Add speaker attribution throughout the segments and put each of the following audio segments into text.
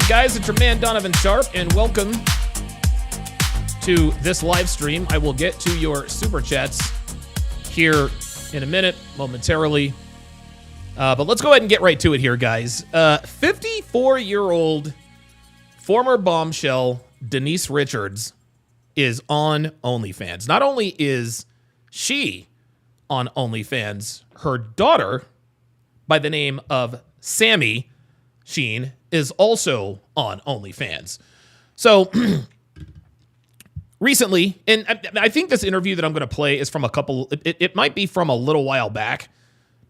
Speaker 1: guys? It's your man, Donovan Sharp, and welcome to this live stream. I will get to your super chats here in a minute, momentarily. But let's go ahead and get right to it here, guys. 54-year-old former bombshell Denise Richards is on OnlyFans. Not only is she on OnlyFans, her daughter, by the name of Sammy Sheen, is also on OnlyFans. So recently, and I think this interview that I'm going to play is from it might be from a little while back.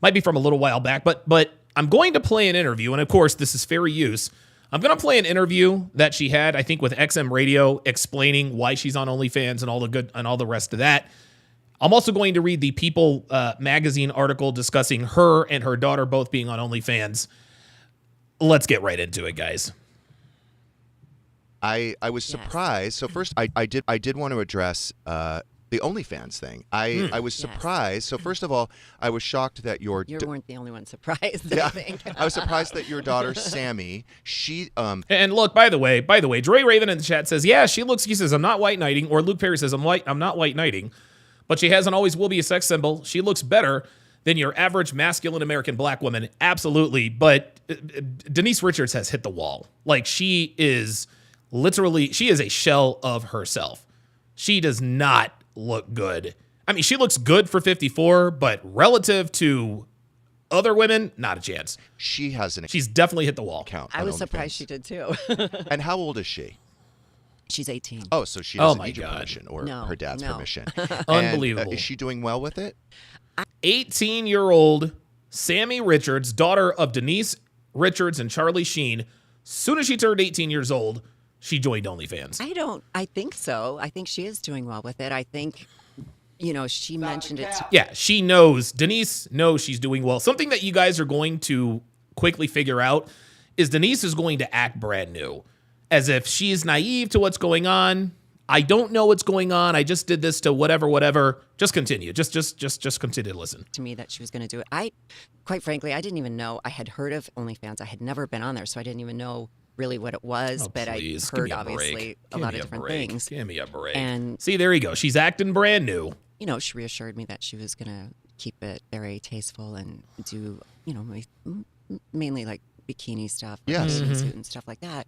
Speaker 1: But I'm going to play an interview, and of course, this is fair use. I'm going to play an interview that she had, I think, with XM Radio, explaining why she's on OnlyFans and all the rest of that. I'm also going to read the People magazine article discussing her and her daughter both being on OnlyFans. Let's get right into it, guys.
Speaker 2: I was surprised. So first, I did want to address the OnlyFans thing. I was surprised. So first of all, I was shocked that you
Speaker 3: weren't the only one surprised.
Speaker 2: Yeah,
Speaker 3: I think.
Speaker 2: I was surprised that your daughter Sammy, she
Speaker 1: And look, by the way, Dre Raven in the chat says, yeah, he says, I'm not white knighting, or Luke Perry says, I'm not white knighting, but she has and always will be a sex symbol. She looks better than your average masculine American black woman. Absolutely. But Denise Richards has hit the wall. Like, she is a shell of herself. She does not look good. I mean, she looks good for 54, but relative to other women, not a chance. She's definitely hit the wall.
Speaker 3: I was surprised she did too.
Speaker 2: And how old is she?
Speaker 3: She's 18.
Speaker 2: Oh, so she doesn't need your permission or her dad's permission.
Speaker 1: Unbelievable.
Speaker 2: Is she doing well with it?
Speaker 1: 18-year-old Sammy Richards, daughter of Denise Richards and Charlie Sheen. Soon as she turned 18 years old, she joined OnlyFans.
Speaker 3: I think so. I think she is doing well with it. I think, she mentioned it.
Speaker 1: Yeah, she knows. Denise knows she's doing well. Something that you guys are going to quickly figure out is Denise is going to act brand new, as if she is naive to what's going on. I don't know what's going on. I just did this to whatever. Just continue. Just continue to listen.
Speaker 3: To me that she was going to do it. Quite frankly, I didn't even know. I had heard of OnlyFans. I had never been on there, so I didn't even know really what it was, but
Speaker 1: please,
Speaker 3: I heard obviously a lot of different things.
Speaker 1: Give me a break.
Speaker 3: And
Speaker 1: see, there you go. She's acting brand new.
Speaker 3: She reassured me that she was going to keep it very tasteful and do, mainly like bikini stuff, suit and stuff like that.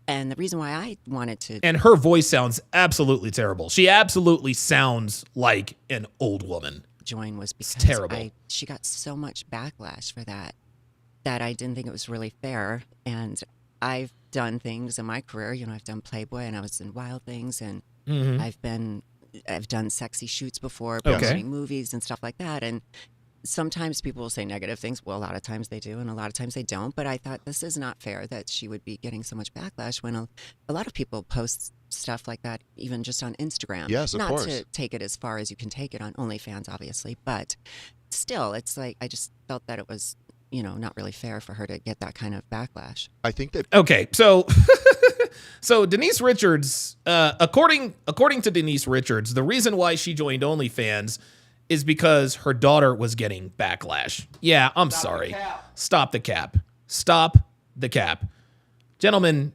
Speaker 3: And the reason why I wanted to...
Speaker 1: And her voice sounds absolutely terrible. She absolutely sounds like an old woman.
Speaker 3: Join was because
Speaker 1: terrible.
Speaker 3: She got so much backlash for that I didn't think it was really fair. And I've done things in my career. I've done Playboy and I was in Wild Things, and I've done sexy shoots before, promoting movies and stuff like that. And sometimes people will say negative things. Well, a lot of times they do, and a lot of times they don't. But I thought this is not fair that she would be getting so much backlash when a lot of people post stuff like that, even just on Instagram.
Speaker 2: Yes, of course.
Speaker 3: Not to take it as far as you can take it on OnlyFans, obviously, but still, it's like I just felt that it was, not really fair for her to get that kind of backlash.
Speaker 2: I think that...
Speaker 1: Okay, so so Denise Richards, according to Denise Richards, the reason why she joined OnlyFans is because her daughter was getting backlash. Yeah, I'm sorry. Stop the cap. Stop the cap. Gentlemen,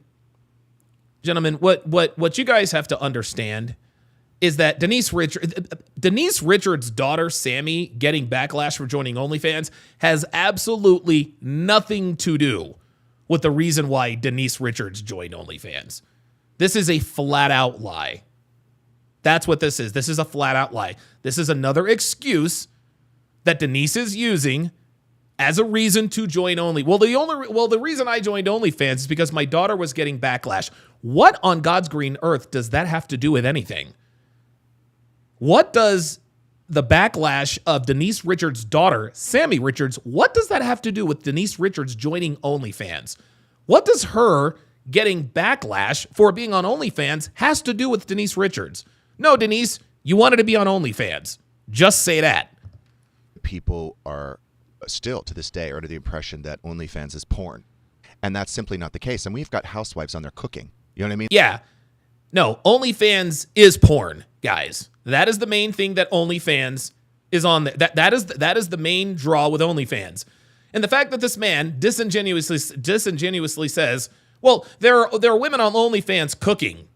Speaker 1: what you guys have to understand is that Denise Richards' daughter, Sammy, getting backlash for joining OnlyFans has absolutely nothing to do with the reason why Denise Richards joined OnlyFans. This is a flat-out lie. That's what this is. This is a flat-out lie. This is another excuse that Denise is using as a reason to join the reason I joined OnlyFans is because my daughter was getting backlash. What on God's green earth does that have to do with anything? What does the backlash of Denise Richards' daughter, Sammy Richards, what does that have to do with Denise Richards joining OnlyFans? What does her getting backlash for being on OnlyFans has to do with Denise Richards? No, Denise, you wanted to be on OnlyFans. Just say that.
Speaker 2: People are still, to this day, are under the impression that OnlyFans is porn. And that's simply not the case. And we've got housewives on there cooking. You know what I mean?
Speaker 1: Yeah. No, OnlyFans is porn, guys. That is the main thing that OnlyFans is on. That is the main draw with OnlyFans. And the fact that this man disingenuously says, Well, there are women on OnlyFans cooking.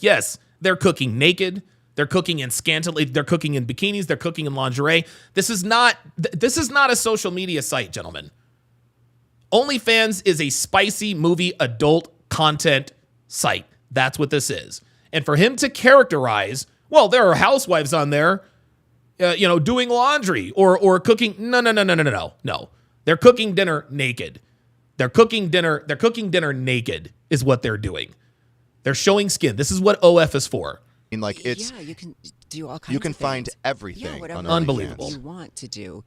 Speaker 1: Yes, they're cooking naked. They're cooking in scantily. They're cooking in bikinis. They're cooking in lingerie. This is not a social media site, gentlemen. OnlyFans is a spicy movie adult content site. That's what this is. And for him to characterize, well, there are housewives on there, doing laundry or cooking. No. They're cooking dinner naked. They're cooking dinner naked is what they're doing. They're showing skin. This is what OF is for.
Speaker 2: I mean, like it's
Speaker 3: you can do all kinds.
Speaker 2: you can
Speaker 3: of
Speaker 2: find
Speaker 3: things.
Speaker 2: everything.
Speaker 3: whatever
Speaker 2: on
Speaker 1: Unbelievable.
Speaker 2: OnlyFans.
Speaker 3: you want to do,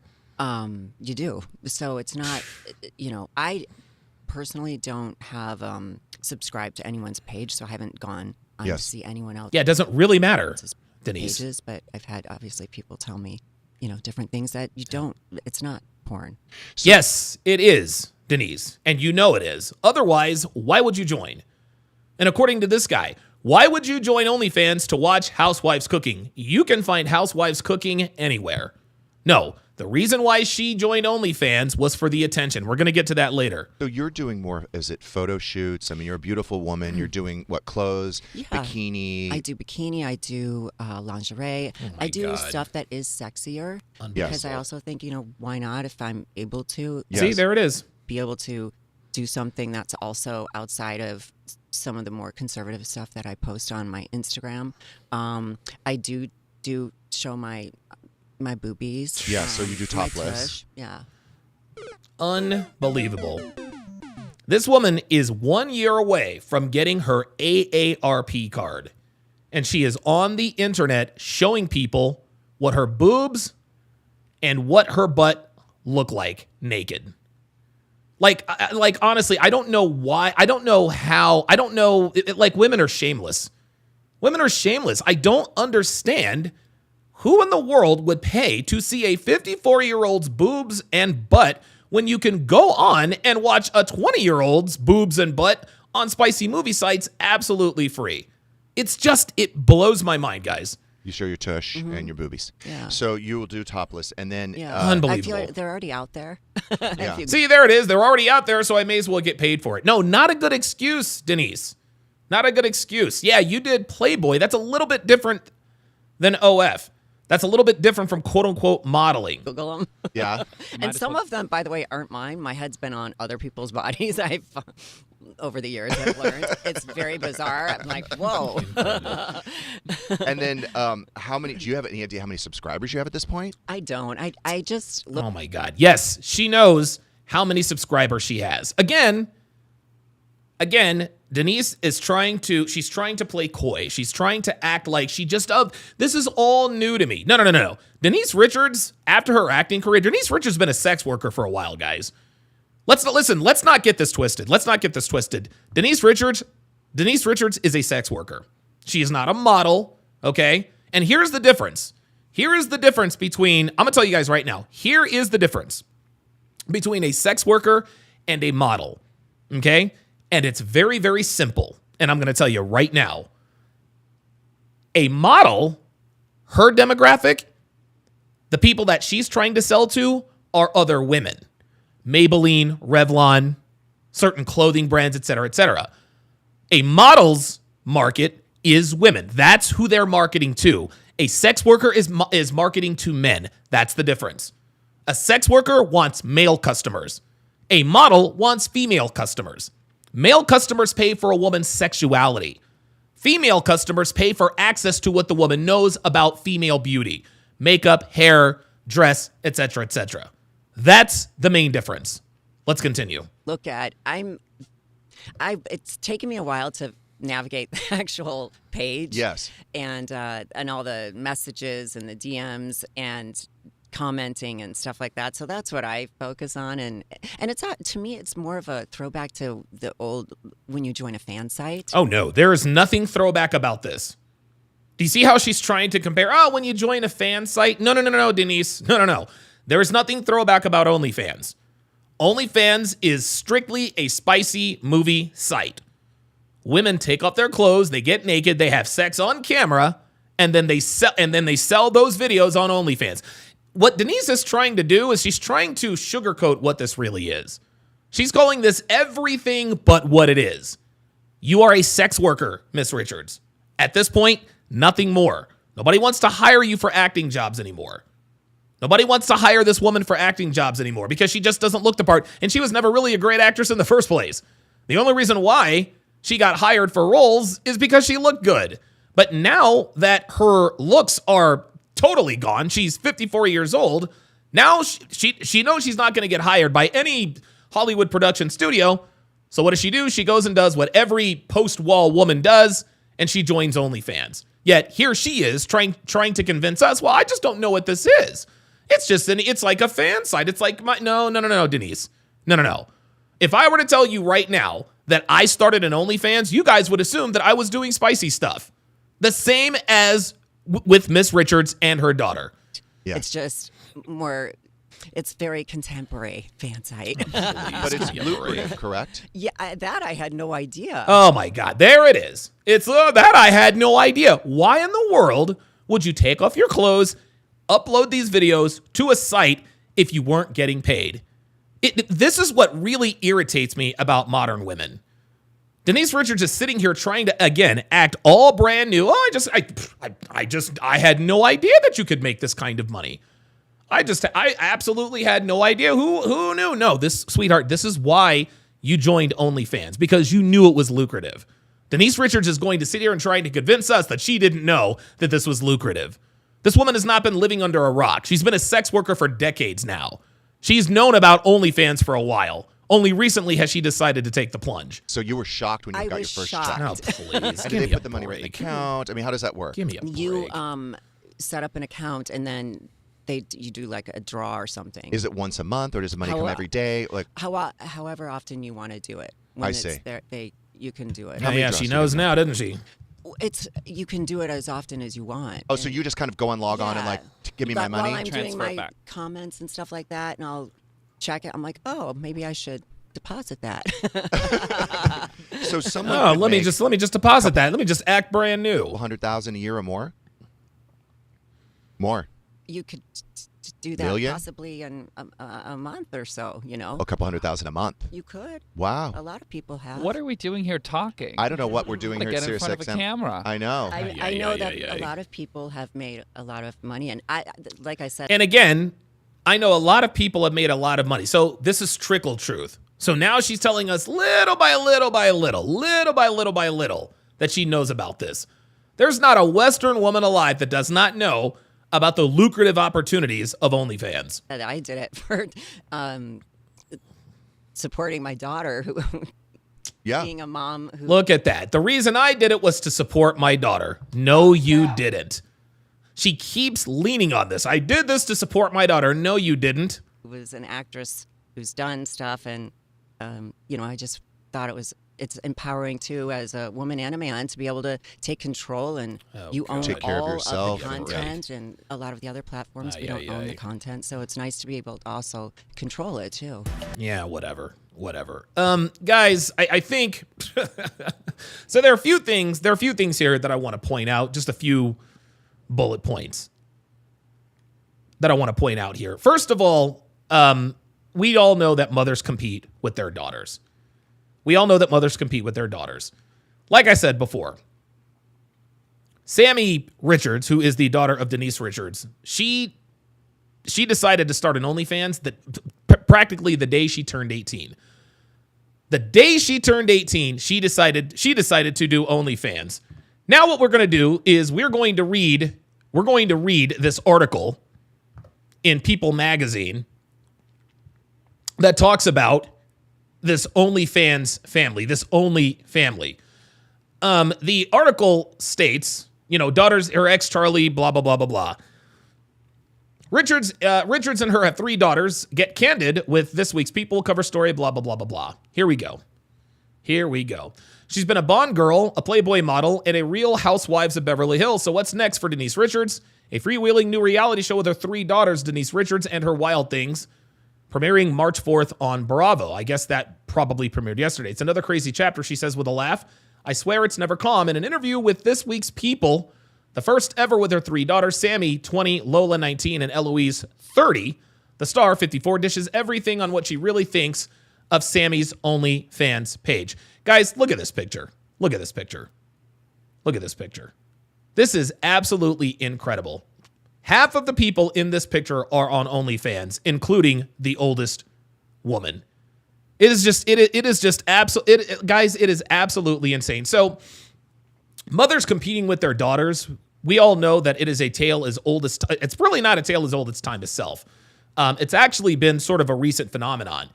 Speaker 3: you do. So it's not, I personally don't have subscribed to anyone's page, so I haven't gone on
Speaker 2: Yes.
Speaker 3: to see anyone else.
Speaker 1: Yeah, it doesn't really matter,
Speaker 3: else's
Speaker 1: Denise.
Speaker 3: pages, but I've had obviously people tell me, different things that you don't. It's not porn.
Speaker 1: Yes, it is, Denise, and you know it is. Otherwise, why would you join? And according to this guy, why would you join OnlyFans to watch housewives cooking? You can find housewives cooking anywhere. No, the reason why she joined OnlyFans was for the attention. We're going to get to that later.
Speaker 2: So you're doing more, is it photo shoots? I mean, you're a beautiful woman. You're doing what, clothes,
Speaker 3: Yeah.
Speaker 2: bikini?
Speaker 3: I do bikini. I do lingerie.
Speaker 1: my
Speaker 3: I do
Speaker 1: God.
Speaker 3: stuff that is sexier because I also think, why not if I'm able to
Speaker 2: Yes.
Speaker 1: See, there it is.
Speaker 3: be able to do something that's also outside of some of the more conservative stuff that I post on my Instagram. I do show my boobies.
Speaker 2: Yeah, so you do
Speaker 3: my
Speaker 2: topless.
Speaker 3: tush. Yeah.
Speaker 1: Unbelievable. This woman is 1 year away from getting her AARP card, and she is on the internet showing people what her boobs and what her butt look like naked. Like honestly, I don't know why. I don't know how. I don't know. Like, women are shameless. Women are shameless. I don't understand who in the world would pay to see a 54-year-old's boobs and butt when you can go on and watch a 20-year-old's boobs and butt on spicy movie sites absolutely free. It blows my mind, guys.
Speaker 2: You show your tush and your boobies.
Speaker 3: Yeah.
Speaker 2: So you will do topless, and then
Speaker 3: Yeah.
Speaker 1: Unbelievable.
Speaker 3: I feel like they're already out there.
Speaker 2: Yeah.
Speaker 3: If you-
Speaker 1: See, there it is. They're already out there, so I may as well get paid for it. No, not a good excuse, Denise. Not a good excuse. Yeah, you did Playboy. That's a little bit different than OF. That's a little bit different from quote-unquote modeling.
Speaker 3: Google them.
Speaker 2: Yeah.
Speaker 3: And some of them, by the way, aren't mine. My head's been on other people's bodies. Over the years, I've learned it's very bizarre. I'm like, whoa.
Speaker 2: And then do you have any idea how many subscribers you have at this point?
Speaker 3: I don't. I just look.
Speaker 1: Oh my God. Yes, she knows how many subscribers she has. Again, Denise is trying to play coy. She's trying to act like this is all new to me. No. Denise Richards, after her acting career, Denise Richards has been a sex worker for a while, guys. Let's not get this twisted. Denise Richards is a sex worker. She is not a model, okay? And here's the difference. Here is the difference between, I'm going to tell you guys right now. Here is the difference between a sex worker and a model, okay? And it's very, very simple. And I'm going to tell you right now. A model, her demographic, the people that she's trying to sell to are other women. Maybelline, Revlon, certain clothing brands, et cetera, et cetera. A model's market is women. That's who they're marketing to. A sex worker is marketing to men. That's the difference. A sex worker wants male customers. A model wants female customers. Male customers pay for a woman's sexuality. Female customers pay for access to what the woman knows about female beauty. Makeup, hair, dress, et cetera, et cetera. That's the main difference. Let's continue.
Speaker 3: Look at. It's taken me a while to navigate the actual page.
Speaker 2: Yes.
Speaker 3: And all the messages and the DMs and commenting and stuff like that. So that's what I focus on. And it's not, to me, it's more of a throwback to the old when you join a fan site.
Speaker 1: Oh no, there is nothing throwback about this. Do you see how she's trying to compare? Oh, when you join a fan site? No, Denise. No. There is nothing throwback about OnlyFans. OnlyFans is strictly a spicy movie site. Women take off their clothes, they get naked, they have sex on camera, and then they sell those videos on OnlyFans. What Denise is trying to do is she's trying to sugarcoat what this really is. She's calling this everything but what it is. You are a sex worker, Miss Richards. At this point, nothing more. Nobody wants to hire you for acting jobs anymore. Nobody wants to hire this woman for acting jobs anymore because she just doesn't look the part, and she was never really a great actress in the first place. The only reason why she got hired for roles is because she looked good. But now that her looks are totally gone, she's 54 years old, now she knows she's not going to get hired by any Hollywood production studio. So what does she do? She goes and does what every post-wall woman does, and she joins OnlyFans. Yet here she is trying to convince us, well, I just don't know what this is. It's like a fan site. It's like, no, Denise. No. If I were to tell you right now that I started an OnlyFans, you guys would assume that I was doing spicy stuff. The same as with Miss Richards and her daughter.
Speaker 2: Yeah.
Speaker 3: It's just more, it's very contemporary fan site.
Speaker 2: But it's lucrative, correct?
Speaker 3: Yeah, that I had no idea.
Speaker 1: Oh my God, there it is. It's that I had no idea. Why in the world would you take off your clothes, upload these videos to a site if you weren't getting paid? This is what really irritates me about modern women. Denise Richards is sitting here trying to, again, act all brand new. Oh, I had no idea that you could make this kind of money. I absolutely had no idea. Who knew? No, sweetheart, this is why you joined OnlyFans, because you knew it was lucrative. Denise Richards is going to sit here and trying to convince us that she didn't know that this was lucrative. This woman has not been living under a rock. She's been a sex worker for decades now. She's known about OnlyFans for a while. Only recently has she decided to take the plunge.
Speaker 2: So you were shocked when you got your first check.
Speaker 1: Oh, please.
Speaker 2: And do they put the money right in the account? I mean, how does that work?
Speaker 1: Give me a break.
Speaker 3: You set up an account and then you do like a draw or something.
Speaker 2: Is it once a month or does the money come every day? Like
Speaker 3: however often you want to do it. When
Speaker 2: I
Speaker 3: it's
Speaker 2: see.
Speaker 3: There, you can do it.
Speaker 1: Yeah, she knows now, doesn't she?
Speaker 3: You can do it as often as you want.
Speaker 2: Oh, so you just kind of go and log on and like, give me my money?
Speaker 3: While I'm doing
Speaker 4: Transfer it
Speaker 3: my
Speaker 4: back.
Speaker 3: comments and stuff like that, and I'll check it. I'm like, oh, maybe I should deposit that.
Speaker 2: So someone
Speaker 1: Let me just deposit that. Let me just act brand new.
Speaker 2: 100,000 a year or more? More.
Speaker 3: You could do that
Speaker 2: Million?
Speaker 3: possibly in a month or so,
Speaker 2: A couple 100,000 a month.
Speaker 3: You could.
Speaker 2: Wow.
Speaker 3: A lot of people have.
Speaker 4: What are we doing here talking?
Speaker 2: I don't know what we're doing
Speaker 4: Wanna
Speaker 2: here at
Speaker 4: get in
Speaker 2: Sirius
Speaker 4: front of a
Speaker 2: XM.
Speaker 4: camera.
Speaker 2: I know.
Speaker 3: I know that a lot of people have made a lot of money, and like I said,
Speaker 1: And again, I know a lot of people have made a lot of money. So this is trickle truth. So now she's telling us little by little that she knows about this. There's not a Western woman alive that does not know about the lucrative opportunities of OnlyFans.
Speaker 3: that I did it for supporting my daughter, who
Speaker 2: Yeah.
Speaker 3: being a mom who
Speaker 1: Look at that. The reason I did it was to support my daughter. No, you didn't. She keeps leaning on this. I did this to support my daughter. No, you didn't.
Speaker 3: was an actress who's done stuff, and I just thought it's empowering too, as a woman and a man, to be able to take control, and you own
Speaker 2: Take care of
Speaker 3: all
Speaker 2: yourself.
Speaker 3: of the content, and a lot of the other platforms we don't own the content, so it's nice to be able to also control it too.
Speaker 1: Yeah, whatever. Guys, I think so. There are a few things here that I want to point out. Just a few bullet points that I want to point out here. First of all, we all know that mothers compete with their daughters. Like I said before, Sammy Richards, who is the daughter of Denise Richards, she decided to start an OnlyFans practically the day she turned 18. The day she turned 18, she decided to do OnlyFans. Now what we're going to do is we're going to read this article in People magazine that talks about this OnlyFans family, this Only family. The article states, daughters, her ex Charlie, blah, blah, blah, blah, blah. Richards and her have 3 daughters. Get candid with this week's People cover story, blah, blah, blah, blah, blah. Here we go. She's been a Bond girl, a Playboy model, and a Real Housewives of Beverly Hills. So what's next for Denise Richards? A freewheeling new reality show with her 3 daughters, Denise Richards and Her Wild Things, premiering March 4th on Bravo. I guess that probably premiered yesterday. It's another crazy chapter, she says with a laugh. I swear it's never calm. In an interview with this week's People, the first ever with her 3 daughters, Sammy, 20, Lola, 19, and Eloise, 30, the star, 54, dishes everything on what she really thinks of Sammy's OnlyFans page. Guys, look at this picture. Look at this picture. Look at this picture. This is absolutely incredible. Half of the people in this picture are on OnlyFans, including the oldest woman. It is just guys, it is absolutely insane. So mothers competing with their daughters, we all know that it is a tale as old as it's really not a tale as old as time itself. It's actually been sort of a recent phenomenon.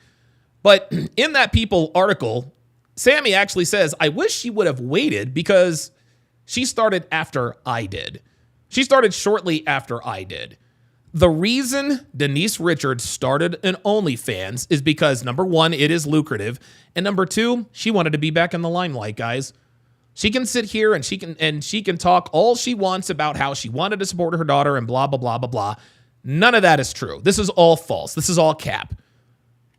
Speaker 1: But in that People article, Sammy actually says, I wish she would have waited because she started after I did. She started shortly after I did. The reason Denise Richards started an OnlyFans is because, number one, it is lucrative. And number two, she wanted to be back in the limelight, guys. She can sit here and she can talk all she wants about how she wanted to support her daughter and blah, blah, blah, blah, blah. None of that is true. This is all false. This is all cap.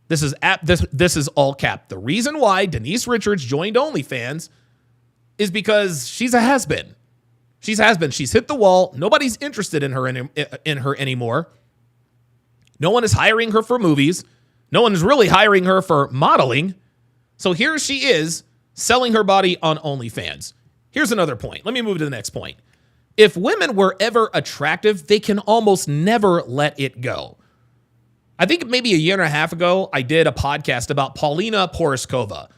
Speaker 1: This is all cap. The reason why Denise Richards joined OnlyFans is because she's a has-been. She's has-been. She's hit the wall. Nobody's interested in her anymore. No one is hiring her for movies. No one is really hiring her for modeling. So here she is selling her body on OnlyFans. Here's another point. Let me move to the next point. If women were ever attractive, they can almost never let it go. I think maybe a year and a half ago, I did a podcast about Paulina Poroskova.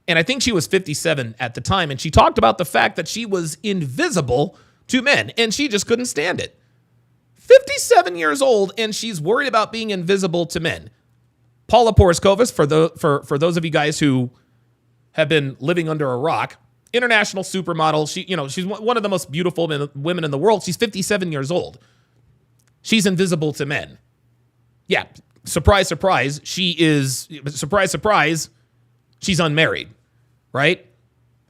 Speaker 1: And I think she was 57 at the time. And she talked about the fact that she was invisible to men. And she just couldn't stand it. 57 years old, and she's worried about being invisible to men. Paula Poroskova, for those of you guys who have been living under a rock, international supermodel. She's one of the most beautiful women in the world. She's 57 years old. She's invisible to men. Yeah, surprise, surprise. Surprise, surprise. She's unmarried, right?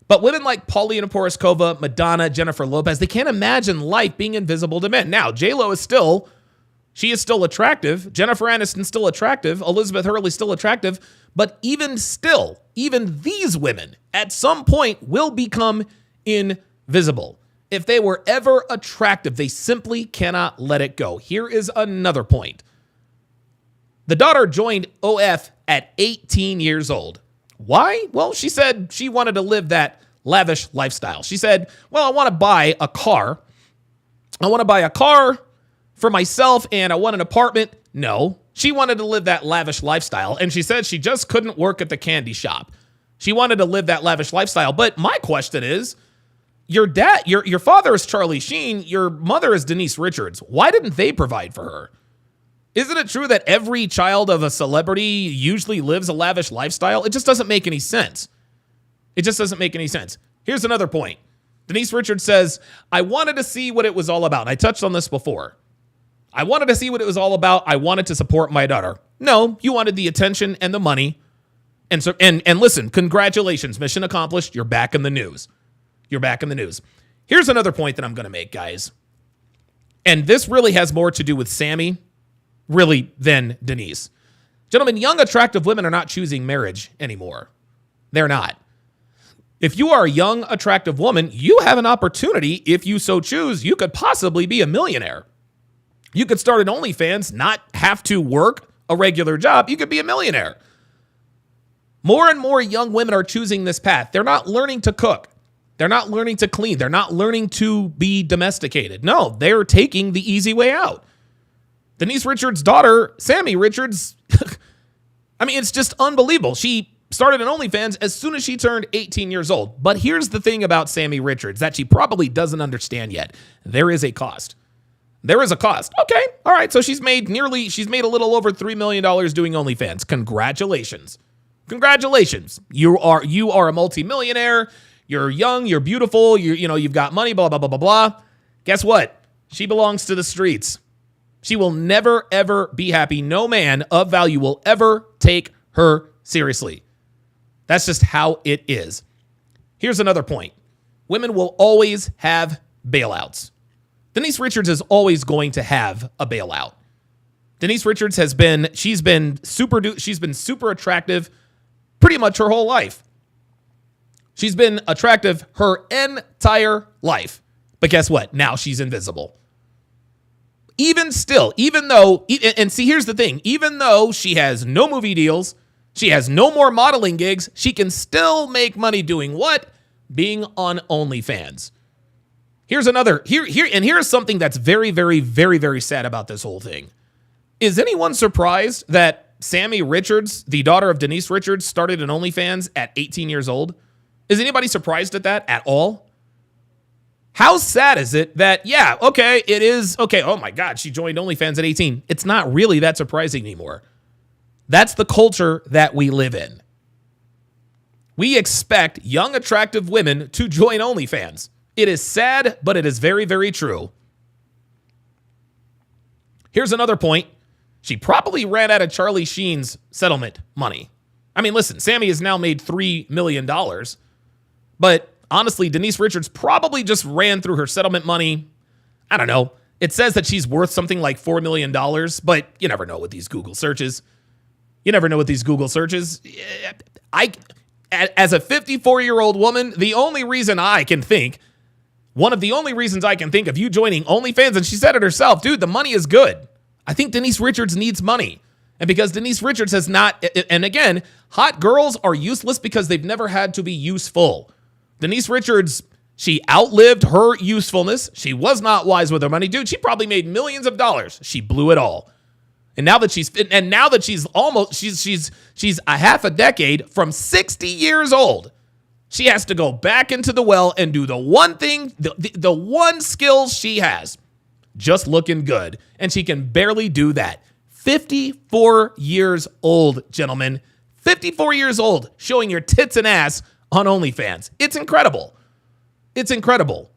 Speaker 1: But women like Paulina Poroskova, Madonna, Jennifer Lopez, they can't imagine life being invisible to men. Now, J-Lo is still attractive. Jennifer Aniston's still attractive. Elizabeth Hurley's still attractive. But even these women at some point will become invisible. If they were ever attractive, they simply cannot let it go. Here is another point. The daughter joined OF at 18 years old. Why? Well, she said she wanted to live that lavish lifestyle. She said, well, I want to buy a car. I want to buy a car for myself and I want an apartment. No, she wanted to live that lavish lifestyle. And she said she just couldn't work at the candy shop. She wanted to live that lavish lifestyle. But my question is, your father is Charlie Sheen. Your mother is Denise Richards. Why didn't they provide for her? Isn't it true that every child of a celebrity usually lives a lavish lifestyle? It just doesn't make any sense. It just doesn't make any sense. Here's another point. Denise Richards says, I wanted to see what it was all about. I touched on this before. I wanted to see what it was all about. I wanted to support my daughter. No, you wanted the attention and the money. And listen, congratulations, mission accomplished. You're back in the news. You're back in the news. Here's another point that I'm going to make, guys. And this really has more to do with Sammy, really, than Denise. Gentlemen, young, attractive women are not choosing marriage anymore. They're not. If you are a young, attractive woman, you have an opportunity. If you so choose, you could possibly be a millionaire. You could start an OnlyFans, not have to work a regular job. You could be a millionaire. More and more young women are choosing this path. They're not learning to cook. They're not learning to clean. They're not learning to be domesticated. No, they're taking the easy way out. Denise Richards' daughter, Sammy Richards, I mean, it's just unbelievable. She started an OnlyFans as soon as she turned 18 years old. But here's the thing about Sammy Richards that she probably doesn't understand yet. There is a cost. There is a cost. Okay. All right. So she's made a little over $3 million doing OnlyFans. Congratulations. Congratulations. You are a multimillionaire. You're young. You're beautiful. You've got money, blah, blah, blah, blah, blah. Guess what? She belongs to the streets. She will never, ever be happy. No man of value will ever take her seriously. That's just how it is. Here's another point. Women will always have bailouts. Denise Richards is always going to have a bailout. Denise Richards she's been super attractive pretty much her whole life. She's been attractive her entire life. But guess what? Now she's invisible. Even though, and see, here's the thing, even though she has no movie deals, She has no more modeling gigs. She can still make money doing what? Being on OnlyFans. Here's something that's very, very, very, very sad about this whole thing. Is anyone surprised that Sammy Richards, the daughter of Denise Richards, started an OnlyFans at 18 years old? Is anybody surprised at that at all? How sad is it that, yeah, okay, it is, okay, oh my God, she joined OnlyFans at 18. It's not really that surprising anymore. That's the culture that we live in. We expect young, attractive women to join OnlyFans. It is sad, but it is very, very true. Here's another point. She probably ran out of Charlie Sheen's settlement money. I mean, listen, Sammy has now made $3 million, but honestly, Denise Richards probably just ran through her settlement money. I don't know. It says that she's worth something like $4 million, but you never know with these Google searches. As a 54-year-old woman, one of the only reasons I can think of you joining OnlyFans, and she said it herself, dude, the money is good. I think Denise Richards needs money. And because Denise Richards has not, and again, hot girls are useless because they've never had to be useful. Denise Richards, she outlived her usefulness. She was not wise with her money. Dude, she probably made millions of dollars. She blew it all. And now that she's a half a decade from 60 years old, she has to go back into the well and do the one thing, the one skill she has, just looking good. And she can barely do that. 54 years old, gentlemen. 54 years old, showing your tits and ass on OnlyFans. It's incredible. It's incredible.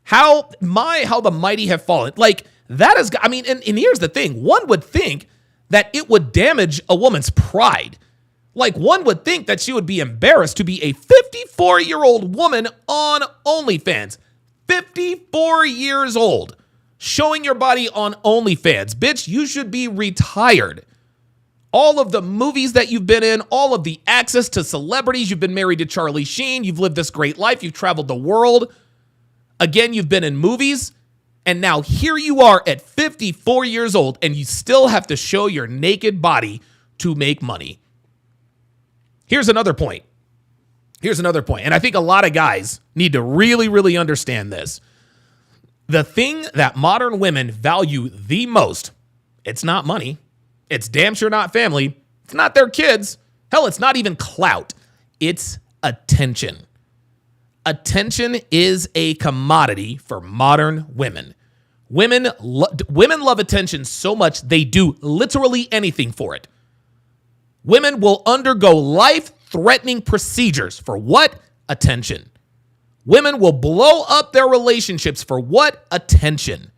Speaker 1: How the mighty have fallen. Like, that is, I mean, and here's the thing. One would think that it would damage a woman's pride. Like, one would think that she would be embarrassed to be a 54-year-old woman on OnlyFans. 54 years old. Showing your body on OnlyFans. Bitch, you should be retired. All of the movies that you've been in, all of the access to celebrities, you've been married to Charlie Sheen, you've lived this great life, you've traveled the world. Again, you've been in movies. And now here you are at 54 years old, and you still have to show your naked body to make money. Here's another point. And I think a lot of guys need to really, really understand this. The thing that modern women value the most, it's not money. It's damn sure not family. It's not their kids. Hell, it's not even clout. It's attention. Attention is a commodity for modern women. Women love attention so much they do literally anything for it. Women will undergo life-threatening procedures for what? Attention. Women will blow up their relationships for what? Attention.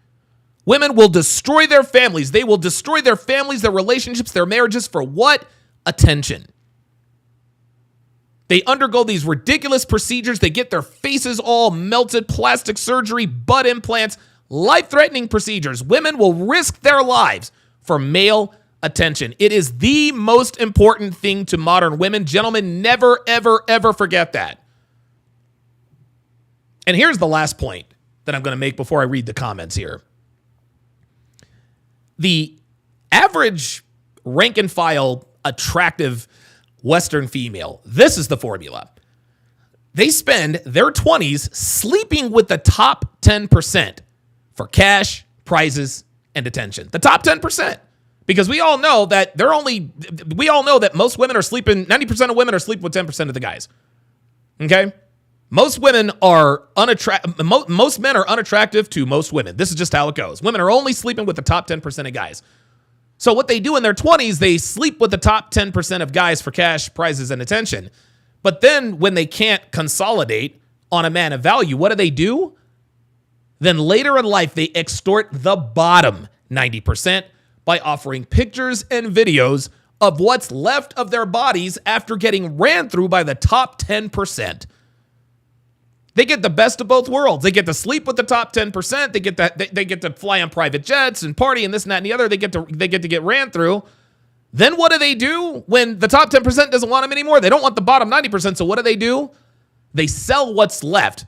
Speaker 1: Women will destroy their families. They will destroy their families, their relationships, their marriages for what? Attention. They undergo these ridiculous procedures. They get their faces all melted, plastic surgery, butt implants, life-threatening procedures. Women will risk their lives for male attention. It is the most important thing to modern women. Gentlemen, never, ever, ever forget that. And here's the last point that I'm going to make before I read the comments here. The average rank and file attractive Western female, this is the formula. They spend their 20s sleeping with the top 10% for cash, prizes, and attention. The top 10%. Because we all know that most women are sleeping, 90% of women are sleeping with 10% of the guys. Okay? Most men are unattractive to most women. This is just how it goes. Women are only sleeping with the top 10% of guys. So what they do in their 20s, they sleep with the top 10% of guys for cash, prizes, and attention. But then when they can't consolidate on a man of value, what do? Then later in life, they extort the bottom 90% by offering pictures and videos of what's left of their bodies after getting ran through by the top 10%. They get the best of both worlds. They get to sleep with the top 10%. They get to fly on private jets and party and this and that and the other. They get to get ran through. Then what do when the top 10% doesn't want them anymore? They don't want the bottom 90%. So what do? They sell what's left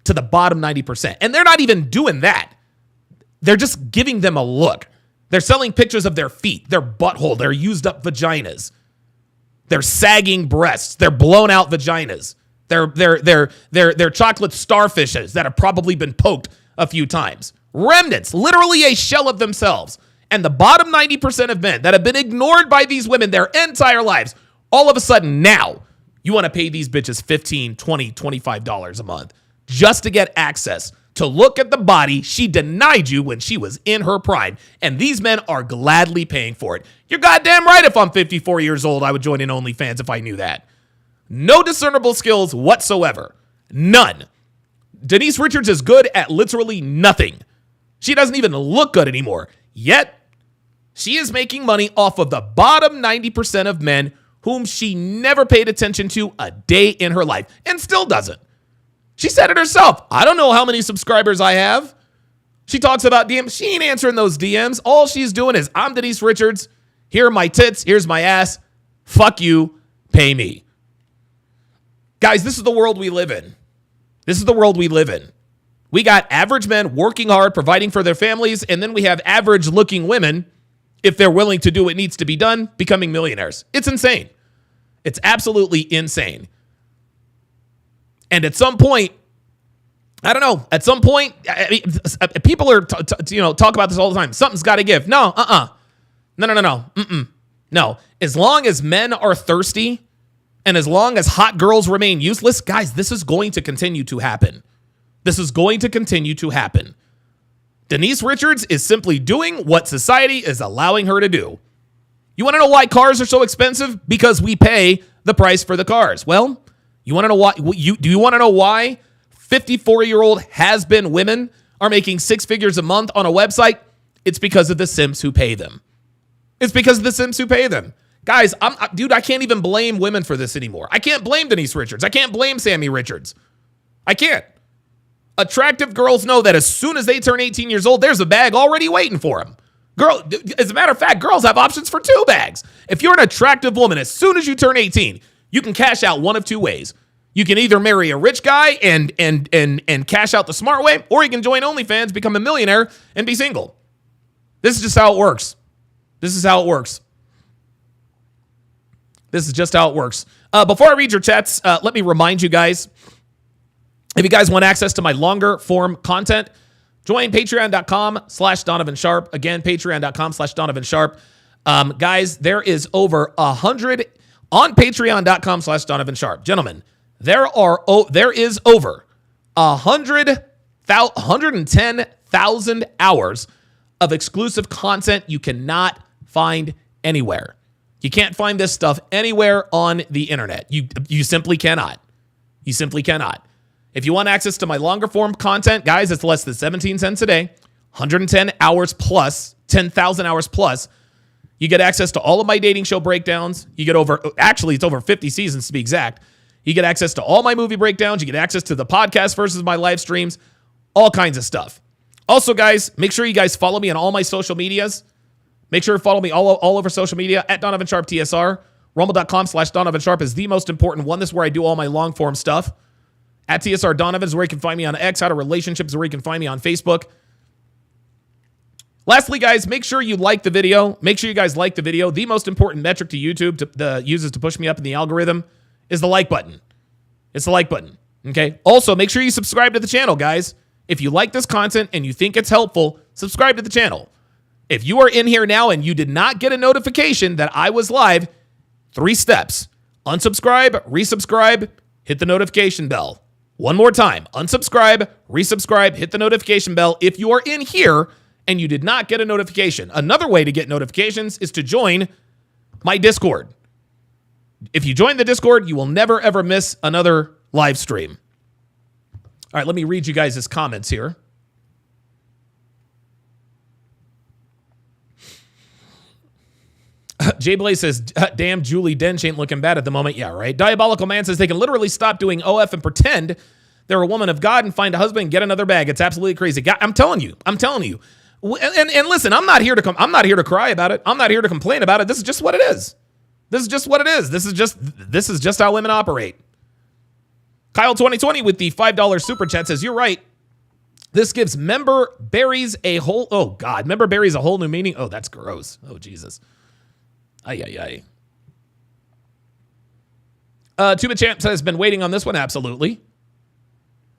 Speaker 1: to the bottom 90%. And they're not even doing that. They're just giving them a look. They're selling pictures of their feet, their butthole, their used up vaginas. Their sagging breasts, their blown out vaginas, their chocolate starfishes that have probably been poked a few times. Remnants, literally a shell of themselves. And the bottom 90% of men that have been ignored by these women their entire lives, all of a sudden now, you want to pay these bitches $15, $20, $25 a month just to get access to look at the body she denied you when she was in her prime. And these men are gladly paying for it. You're goddamn right. If I'm 54 years old, I would join in OnlyFans if I knew that. No discernible skills whatsoever. None. Denise Richards is good at literally nothing. She doesn't even look good anymore. Yet, she is making money off of the bottom 90% of men whom she never paid attention to a day in her life and still doesn't. She said it herself. I don't know how many subscribers I have. She talks about DMs. She ain't answering those DMs. All she's doing is, I'm Denise Richards. Here are my tits. Here's my ass. Fuck you. Pay me. Guys, this is the world we live in. This is the world we live in. We got average men working hard, providing for their families, and then we have average-looking women, if they're willing to do what needs to be done, becoming millionaires. It's insane. It's absolutely insane. And at some point, I don't know. At some point, I mean, people are, talk about this all the time. Something's got to give. No, No. As long as men are thirsty, and as long as hot girls remain useless, guys, this is going to continue to happen. This is going to continue to happen. Denise Richards is simply doing what society is allowing her to do. You want to know why cars are so expensive? Because we pay the price for the cars. Well, you want to know why? Do you want to know why 54-year-old has-been women are making six figures a month on a website? It's because of the simps who pay them. It's because of the simps who pay them. Guys, I can't even blame women for this anymore. I can't blame Denise Richards. I can't blame Sammy Richards. I can't. Attractive girls know that as soon as they turn 18 years old, there's a bag already waiting for them. As a matter of fact, girls have options for two bags. If you're an attractive woman, as soon as you turn 18, you can cash out one of two ways. You can either marry a rich guy and cash out the smart way, or you can join OnlyFans, become a millionaire, and be single. This is just how it works. This is how it works. This is just how it works. Before I read your chats, let me remind you guys, if you guys want access to my longer form content, join patreon.com/Donovan Sharp. Again, patreon.com/Donovan Sharp. Guys, there is over 100 on patreon.com/Donovan Sharp. Gentlemen, there is over 110,000 hours of exclusive content you cannot find anywhere. You can't find this stuff anywhere on the internet. You simply cannot. You simply cannot. If you want access to my longer form content, guys, it's less than 17 cents a day, 110 hours plus, 10,000 hours plus. You get access to all of my dating show breakdowns. You get it's over 50 seasons to be exact. You get access to all my movie breakdowns. You get access to the podcast versus my live streams, all kinds of stuff. Also, guys, make sure you guys follow me on all my social medias. Make sure to follow me all over social media at Donovan Sharp TSR. Rumble.com/Donovan Sharp is the most important one. This is where I do all my long form stuff. At TSR Donovan is where you can find me on X. How to Relationships is where you can find me on Facebook. Lastly, guys, make sure you like the video. Make sure you guys like the video. The most important metric to YouTube uses to push me up in the algorithm is the like button. It's the like button. Okay. Also, make sure you subscribe to the channel, guys. If you like this content and you think it's helpful, subscribe to the channel. If you are in here now and you did not get a notification that I was live, 3 steps. Unsubscribe, resubscribe, hit the notification bell. One more time. Unsubscribe, resubscribe, hit the notification bell if you are in here and you did not get a notification. Another way to get notifications is to join my Discord. If you join the Discord, you will never, ever miss another live stream. All right, let me read you guys' comments here. Jay Blaze says, damn, Julie Dench ain't looking bad at the moment. Yeah, right. Diabolical Man says they can literally stop doing OF and pretend they're a woman of God and find a husband and get another bag. It's absolutely crazy. I'm telling you. And listen, I'm not here to cry about it. I'm not here to complain about it. This is just what it is. This is just how women operate. Kyle 2020 with the $5 super chat says, you're right. This gives member berries a whole new meaning. Oh, that's gross. Oh, Jesus. Ay. Tuba Champ has been waiting on this one. Absolutely.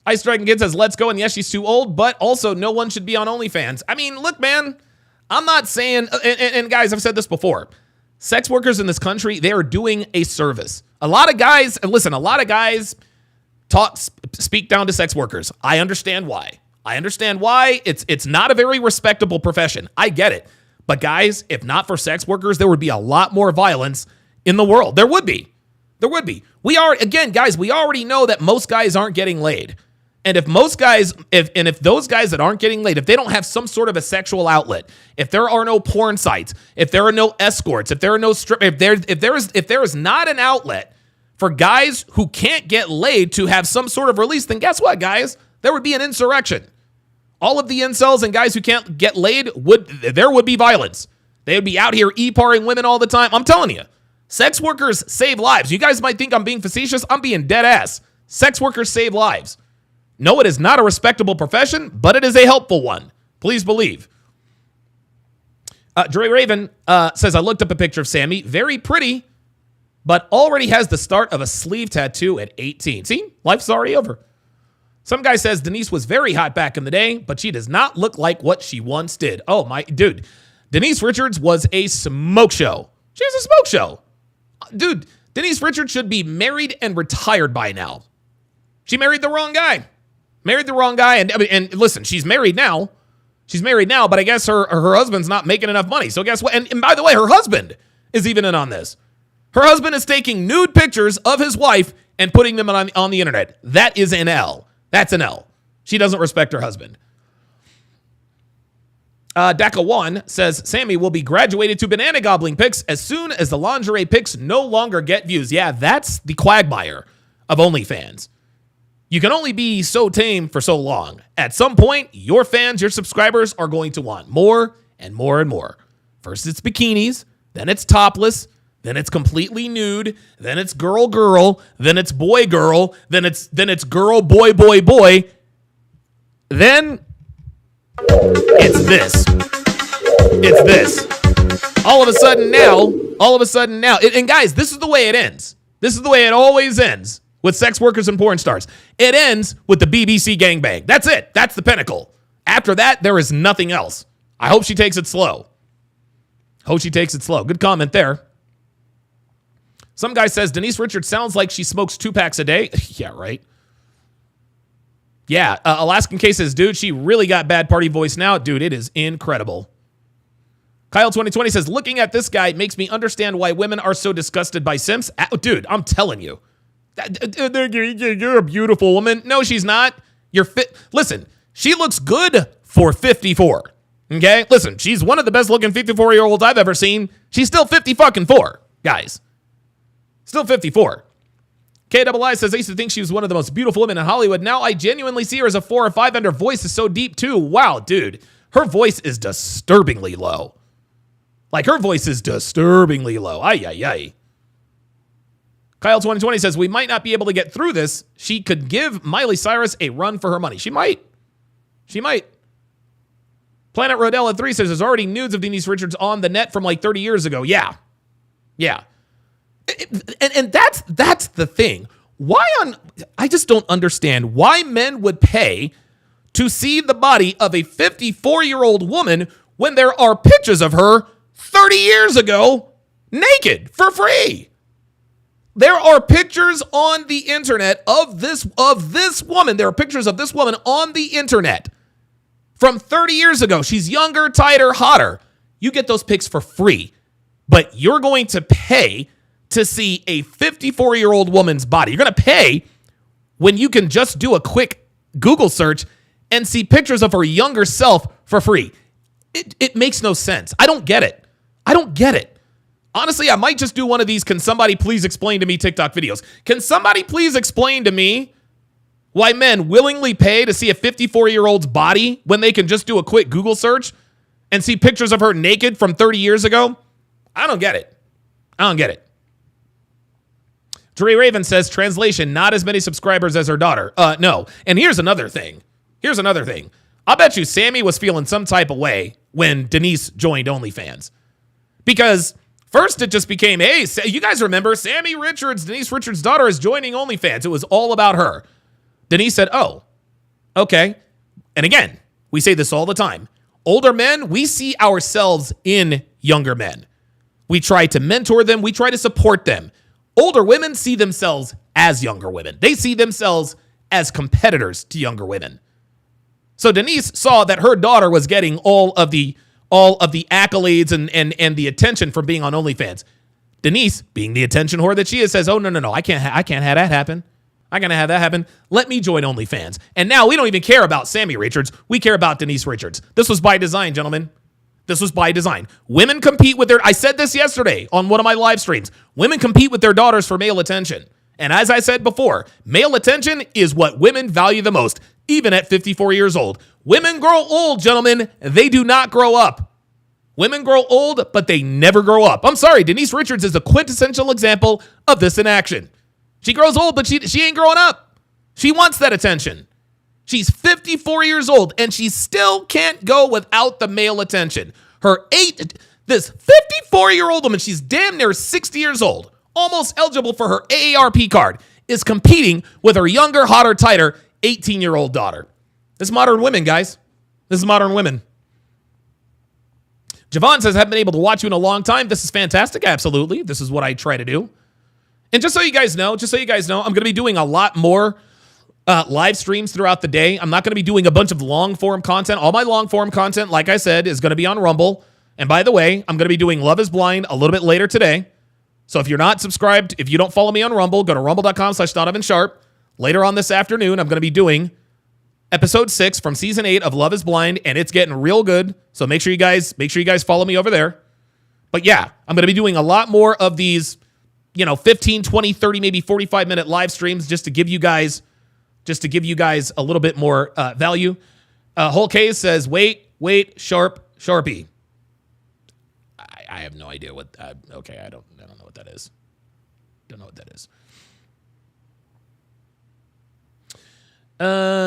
Speaker 1: Ice Dragon Kid says, let's go. And yes, she's too old, but also no one should be on OnlyFans. I mean, look, man, I'm not saying, and guys, I've said this before. Sex workers in this country, they are doing a service. A lot of guys speak down to sex workers. I understand why. It's not a very respectable profession. I get it. But guys, if not for sex workers, there would be a lot more violence in the world. There would be. We already know that most guys aren't getting laid. And if those guys that aren't getting laid, if they don't have some sort of a sexual outlet, if there are no porn sites, if there are no escorts, if there are no if there is not an outlet for guys who can't get laid to have some sort of release, then guess what, guys? There would be an insurrection. All of the incels and guys who can't get laid there would be violence. They would be out here e-parring women all the time. I'm telling you, sex workers save lives. You guys might think I'm being facetious. I'm being dead ass. Sex workers save lives. No, it is not a respectable profession, but it is a helpful one. Please believe. Dre Raven says, I looked up a picture of Sammy. Very pretty, but already has the start of a sleeve tattoo at 18. See, life's already over. Some guy says Denise was very hot back in the day, but she does not look like what she once did. Oh, my dude. Denise Richards was a smoke show. She was a smoke show. Dude, Denise Richards should be married and retired by now. She married the wrong guy. And listen, she's married now, but I guess her husband's not making enough money. So guess what? And by the way, her husband is even in on this. Her husband is taking nude pictures of his wife and putting them on the internet. That is an L. That's an L. She doesn't respect her husband. Daka1 says, Sammy will be graduated to banana gobbling pics as soon as the lingerie pics no longer get views. Yeah, that's the quagmire of OnlyFans. You can only be so tame for so long. At some point, your fans, your subscribers are going to want more and more and more. First it's bikinis, then it's topless, then it's completely nude, then it's girl, then it's boy, then it's girl, boy. Then it's this. All of a sudden now, and guys, this is the way it ends. This is the way it always ends. With sex workers and porn stars. It ends with the BBC gangbang. That's it. That's the pinnacle. After that, there is nothing else. I hope she takes it slow. Good comment there. Some guy says, Denise Richards sounds like she smokes 2 packs a day. Yeah, right. Yeah, Alaskan K says, dude, she really got bad party voice now. Dude, it is incredible. Kyle 2020 says, looking at this guy makes me understand why women are so disgusted by simps. Dude, I'm telling you. You're a beautiful woman. No, she's not. You're fit. Listen, she looks good for 54. Okay? Listen, she's one of the best looking 54-year-olds I've ever seen. She's still 54, guys. Still 54. KII says, I used to think she was one of the most beautiful women in Hollywood. Now I genuinely see her as a 4 or 5, and her voice is so deep too. Wow, dude. Her voice is disturbingly low. Ay. Kyle 2020 says, we might not be able to get through this. She could give Miley Cyrus a run for her money. She might. Planet Rodella 3 says, there's already nudes of Denise Richards on the net from like 30 years ago. Yeah. And that's the thing. I just don't understand why men would pay to see the body of a 54-year-old woman when there are pictures of her 30 years ago naked for free. There are pictures on the internet of this woman. There are pictures of this woman on the internet from 30 years ago. She's younger, tighter, hotter. You get those pics for free, but you're going to pay to see a 54-year-old woman's body. You're going to pay when you can just do a quick Google search and see pictures of her younger self for free. It makes no sense. I don't get it. Honestly, I might just do one of these can somebody please explain to me TikTok videos. Can somebody please explain to me why men willingly pay to see a 54-year-old's body when they can just do a quick Google search and see pictures of her naked from 30 years ago? I don't get it. Dre Raven says, translation, not as many subscribers as her daughter. No. And here's another thing. I bet you Sammy was feeling some type of way when Denise joined OnlyFans. Because First, it just became, hey, you guys remember Sammy Richards, Denise Richards' daughter, is joining OnlyFans. It was all about her. Denise said, oh, okay. And again, we say this all the time. Older men, we see ourselves in younger men. We try to mentor them. We try to support them. Older women see themselves as younger women. They see themselves as competitors to younger women. So Denise saw that her daughter was getting all of the accolades and the attention from being on OnlyFans. Denise, being the attention whore that she is, says, oh, no, I can't have that happen. I can't have that happen. Let me join OnlyFans. And now we don't even care about Sammy Richards. We care about Denise Richards. This was by design, gentlemen. This was by design. Women compete with I said this yesterday on one of my live streams. Women compete with their daughters for male attention. And as I said before, male attention is what women value the most, even at 54 years old. Women grow old, gentlemen. They do not grow up. Women grow old, but they never grow up. I'm sorry, Denise Richards is a quintessential example of this in action. She grows old, but she ain't growing up. She wants that attention. She's 54 years old, and she still can't go without the male attention. This 54-year-old woman, she's damn near 60 years old, almost eligible for her AARP card, is competing with her younger, hotter, tighter 18-year-old daughter. This is modern women, guys. This is modern women. Javon says, I haven't been able to watch you in a long time. This is fantastic. Absolutely. This is what I try to do. And just so you guys know, I'm going to be doing a lot more live streams throughout the day. I'm not going to be doing a bunch of long form content. All my long form content, like I said, is going to be on Rumble. And by the way, I'm going to be doing Love is Blind a little bit later today. So if you're not subscribed, if you don't follow me on Rumble, go to rumble.com/DonovanSharp. Later on this afternoon, I'm going to be doing episode 6 from season 8 of Love is Blind, and it's getting real good. So make sure you guys follow me over there. But yeah, I'm going to be doing a lot more of these, 15, 20, 30, maybe 45-minute live streams just to give you guys a little bit more value. Whole Case says, wait, Sharpie. I have no idea what. Okay, I don't know what that is. Don't know what that is. Shamron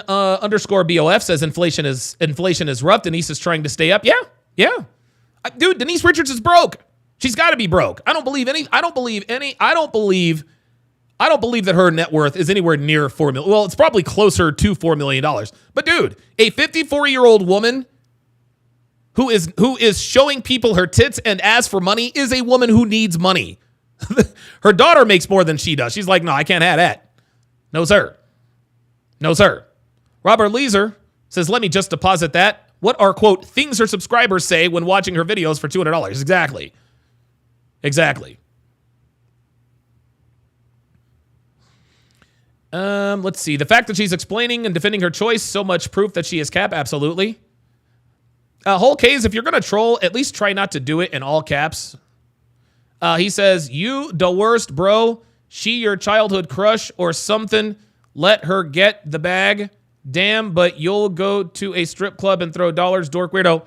Speaker 1: _BOF says inflation is rough. Denise is trying to stay up. Yeah. Dude, Denise Richards is broke. She's got to be broke. I don't believe that her net worth is anywhere near $4 million. Well, it's probably closer to $4 million. But dude, a 54-year-old woman who is showing people her tits and asks for money is a woman who needs money. Her daughter makes more than she does. She's like, no, I can't have that. No, sir. Robert Leeser says, let me just deposit that. What are, quote, things her subscribers say when watching her videos for $200? Exactly. Let's see. The fact that she's explaining and defending her choice, so much proof that she is cap. Absolutely. Whole Case, if you're going to troll, at least try not to do it in all caps. He says, you the worst, bro. She your childhood crush or something. Let her get the bag. Damn, but you'll go to a strip club and throw dollars, dork weirdo.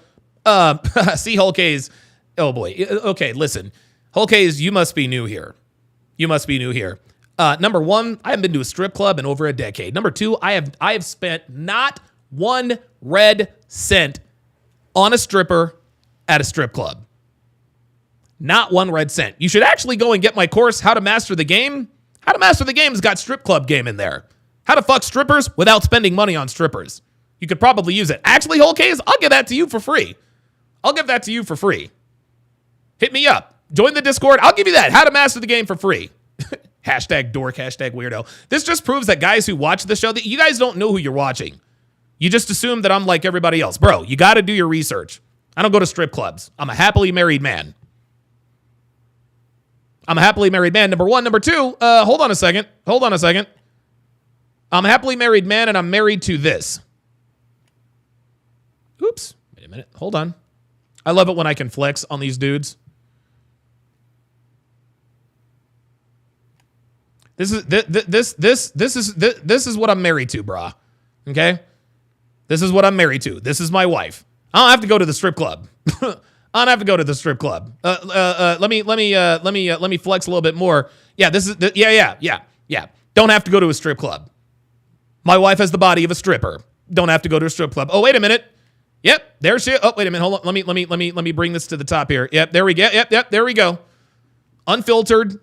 Speaker 1: See, Whole Case. Oh, boy. Okay, listen. Whole Case, you must be new here. Number one, I haven't been to a strip club in over a decade. Number two, I have spent not one red cent on a stripper at a strip club. Not one red cent. You should actually go and get my course, How to Master the Game. How to Master the Game has got strip club game in there. How to fuck strippers without spending money on strippers. You could probably use it. Actually, Whole Case, I'll give that to you for free. Hit me up. Join the Discord. I'll give you that. How to Master the Game for free. Hashtag dork, hashtag weirdo. This just proves that guys who watch the show, that you guys don't know who you're watching. You just assume that I'm like everybody else. Bro, you got to do your research. I don't go to strip clubs. I'm a happily married man. Number one. Number two, hold on a second. I'm a happily married man, and I'm married to this. Oops. Wait a minute. Hold on. I love it when I can flex on these dudes. This is what I'm married to, brah. Okay? This is what I'm married to. This is my wife. I don't have to go to the strip club. Let me flex a little bit more. Yeah, yeah. Don't have to go to a strip club. My wife has the body of a stripper. Don't have to go to a strip club. Oh, wait a minute. Yep, there she. Oh, wait a minute. Hold on. Let me bring this to the top here. Yep, there we go. Yep, there we go. Unfiltered.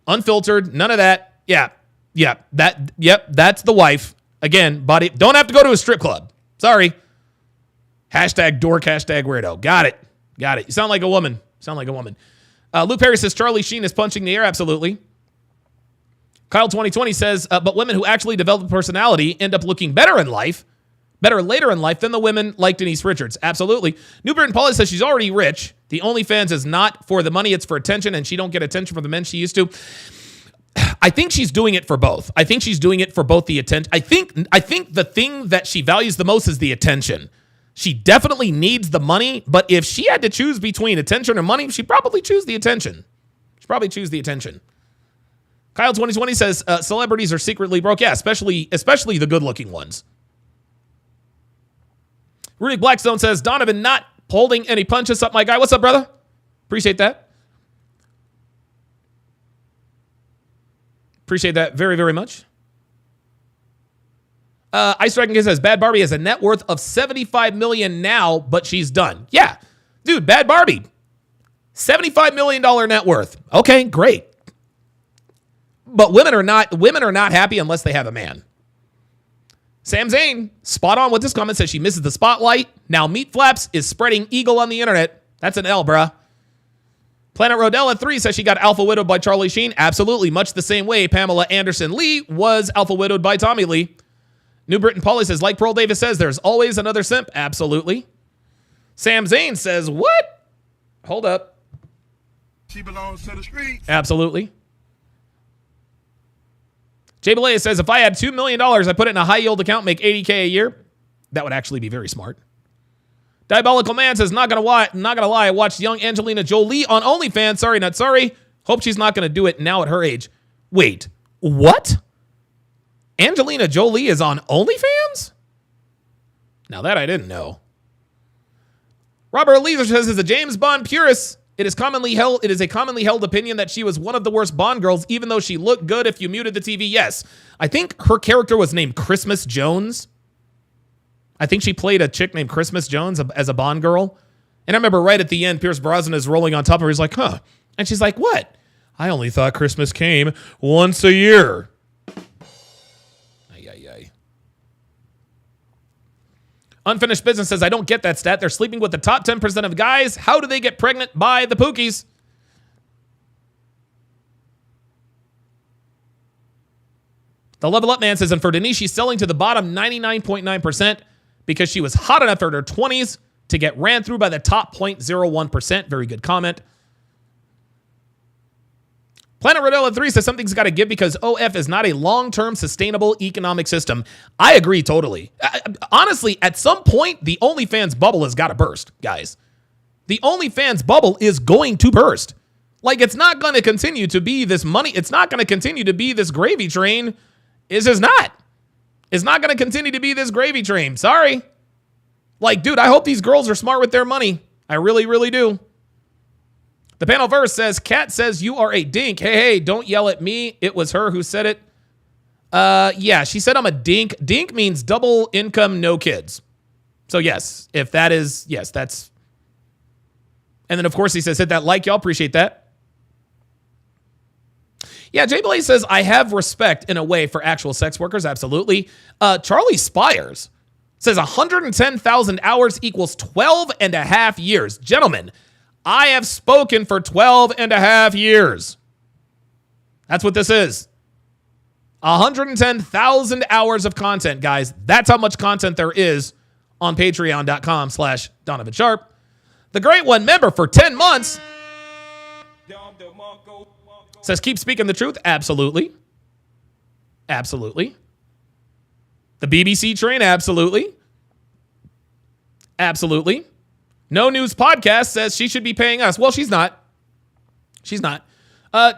Speaker 1: None of that. Yeah. That's the wife. Again, body. Don't have to go to a strip club. Sorry. Hashtag dork. Hashtag weirdo. Got it. You sound like a woman. Luke Perry says Charlie Sheen is punching the air. Absolutely. Kyle 2020 says, but women who actually develop personality end up looking better later in life than the women like Denise Richards. Absolutely. New Britain Polly says she's already rich. The OnlyFans is not for the money, it's for attention, and she don't get attention from the men she used to. I think she's doing it for both. I think she's doing it for both the attention. I think the thing that she values the most is the attention. She definitely needs the money, but if she had to choose between attention or money, she'd probably choose the attention. Kyle 2020 says celebrities are secretly broke. Yeah, especially the good-looking ones. Rudy Blackstone says, Donovan not holding any punches up my guy. What's up, brother? Appreciate that. Appreciate that very, very much. Ice Dragon says, Bad Barbie has a net worth of $75 million now, but she's done. Yeah. Dude, Bad Barbie. $75 million net worth. Okay, great. But women are not happy unless they have a man. Sam Zane, spot on with this comment, says she misses the spotlight. Now Meat Flaps is spreading eagle on the internet. That's an L, bruh. Planet Rodella 3 says she got alpha widowed by Charlie Sheen. Absolutely, much the same way Pamela Anderson Lee was alpha widowed by Tommy Lee. New Britain Polly says, like Pearl Davis says, there's always another simp. Absolutely. Sam Zane says, what? Hold up.
Speaker 4: She belongs to the streets.
Speaker 1: Absolutely. Jay Belay says, if I had $2 million, I put it in a high yield account, make $80K a year. That would actually be very smart. Diabolical Man says, not gonna lie, I watched young Angelina Jolie on OnlyFans. Sorry, not sorry. Hope she's not gonna do it now at her age. Wait, what? Angelina Jolie is on OnlyFans? Now that I didn't know. Robert Leaser says, as a James Bond purist, it is a commonly held opinion that she was one of the worst Bond girls, even though she looked good if you muted the TV. Yes. I think her character was named Christmas Jones. I think she played a chick named Christmas Jones as a Bond girl. And I remember right at the end, Pierce Brosnan is rolling on top of her. He's like, huh. And she's like, what? I only thought Christmas came once a year. Unfinished Business says, I don't get that stat. They're sleeping with the top 10% of guys. How do they get pregnant by the Pookies? The Level Up Man says, and for Denise, she's selling to the bottom 99.9% because she was hot enough in her 20s to get ran through by the top 0.01%. Very good comment. Planet Rodella 3 says something's got to give because OF is not a long-term sustainable economic system. I agree totally. Honestly, at some point, the OnlyFans bubble has got to burst, guys. The OnlyFans bubble is going to burst. Like, it's not going to continue to be this money. It's not going to continue to be this gravy train. It's just not. It's not going to continue to be this gravy train. Sorry. Like, dude, I hope these girls are smart with their money. I really, really do. The panel verse says, Kat says you are a dink. Hey, don't yell at me. It was her who said it. Yeah, she said I'm a dink. Dink means double income, no kids. So yes, if that is, yes, that's. And then of course he says, hit that like, y'all. Appreciate that. Yeah, Jay Blaze says, I have respect in a way for actual sex workers. Absolutely. Charlie Spires says 110,000 hours equals 12 and a half years. Gentlemen, I have spoken for 12 and a half years. That's what this is. 110,000 hours of content, guys. That's how much content there is on patreon.com/Donovan Sharp. The Great One member for 10 months says, keep speaking the truth. Absolutely. Absolutely. The BBC train. Absolutely. Absolutely. No News Podcast says she should be paying us. Well, she's not. She's not.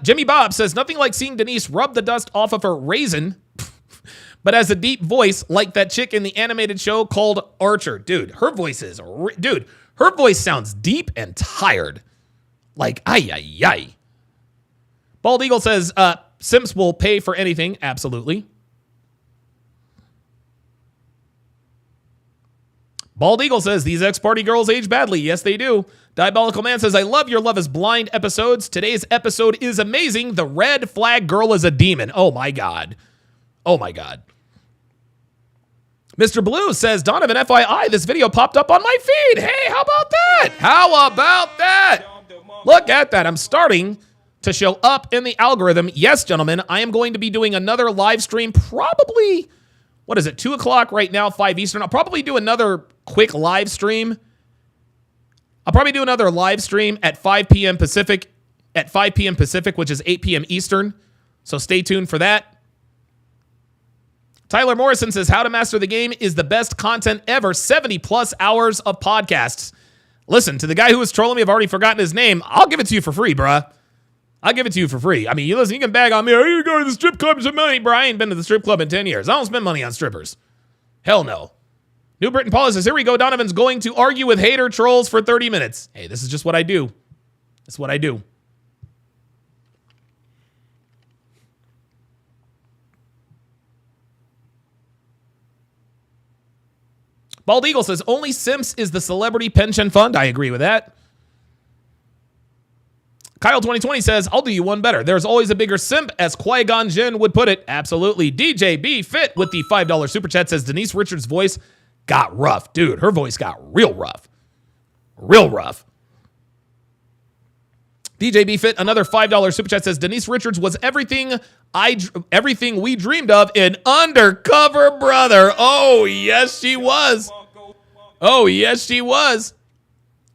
Speaker 1: Jimmy Bob says, nothing like seeing Denise rub the dust off of her raisin, but has a deep voice like that chick in the animated show called Archer. Dude, her voice sounds deep and tired. Like, ay. Bald Eagle says, Simps will pay for anything. Absolutely. Bald Eagle says, these ex-party girls age badly. Yes, they do. Diabolical Man says, I love your Love is Blind episodes. Today's episode is amazing. The red flag girl is a demon. Oh, my God. Oh, my God. Mr. Blue says, Donovan, FYI, this video popped up on my feed. Hey, how about that? How about that? Look at that. I'm starting to show up in the algorithm. Yes, gentlemen, I am going to be doing another live stream probably, 2 o'clock right now, 5 Eastern. I'll probably do another quick live stream. I'll probably do another live stream at 5 p.m. Pacific, which is 8 p.m. Eastern. So stay tuned for that. Tyler Morrison says, How to Master the Game is the best content ever. 70 plus hours of podcasts. Listen, to the guy who was trolling me, I've already forgotten his name. I'll give it to you for free, bruh. I'll give it to you for free. I mean, you can bag on me. Oh, you go to the strip club and some money, bro. I ain't been to the strip club in 10 years. I don't spend money on strippers. Hell no. New Britain Paula says, here we go. Donovan's going to argue with hater trolls for 30 minutes. Hey, this is just what I do. That's what I do. Bald Eagle says, only Simps is the celebrity pension fund. I agree with that. Kyle 2020 says, I'll do you one better. There's always a bigger simp, as Qui-Gon Jinn would put it. Absolutely. DJ B Fit with the $5 super chat says, Denise Richards' voice got rough. Dude, her voice got real rough. Real rough. DJ B Fit, another $5 super chat says, Denise Richards was everything we dreamed of in Undercover Brother. Oh, yes, she was. Oh, yes, she was.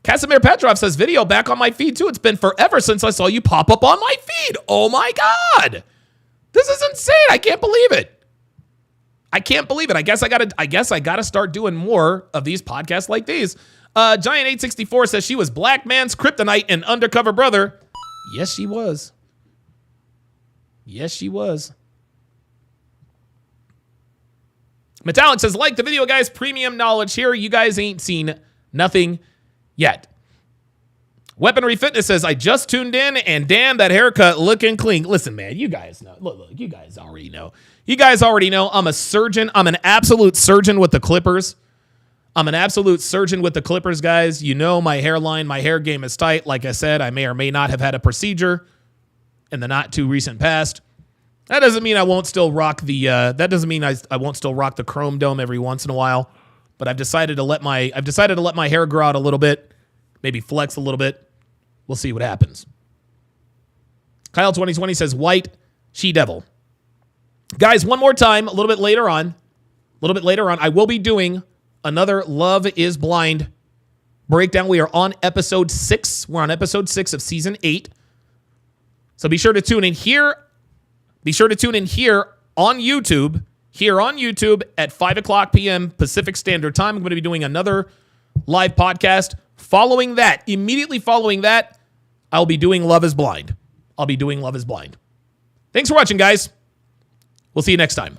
Speaker 1: Casimir Petrov says, video back on my feed too. It's been forever since I saw you pop up on my feed. Oh my God. This is insane. I can't believe it. I can't believe it. I guess I gotta start doing more of these podcasts like these. Giant 864 says she was Black Man's Kryptonite in Undercover Brother. Yes, she was. Yes, she was. Metallic says, like the video, guys, premium knowledge here. You guys ain't seen nothing yet. Weaponry Fitness says, I just tuned in, and damn, that haircut looking clean. Listen, man, you guys know. Look, you guys already know. You guys already know I'm a surgeon. I'm an absolute surgeon with the clippers. I'm an absolute surgeon with the clippers, guys. You know my hairline, my hair game is tight. Like I said, I may or may not have had a procedure in the not too recent past. That doesn't mean I won't still rock the. That doesn't mean I won't still rock the chrome dome every once in a while. But I've decided to let my hair grow out a little bit, maybe flex a little bit. We'll see what happens. Kyle 2020 says white she-devil. Guys, one more time, a little bit later on, I will be doing another Love is Blind breakdown. We are on episode 6. We're on episode 6 of season 8. So be sure to tune in here. Be sure to tune in here on YouTube at 5 o'clock p.m. Pacific Standard Time. I'm going to be doing another live podcast. Following that, immediately following that, I'll be doing Love is Blind. Thanks for watching, guys. We'll see you next time.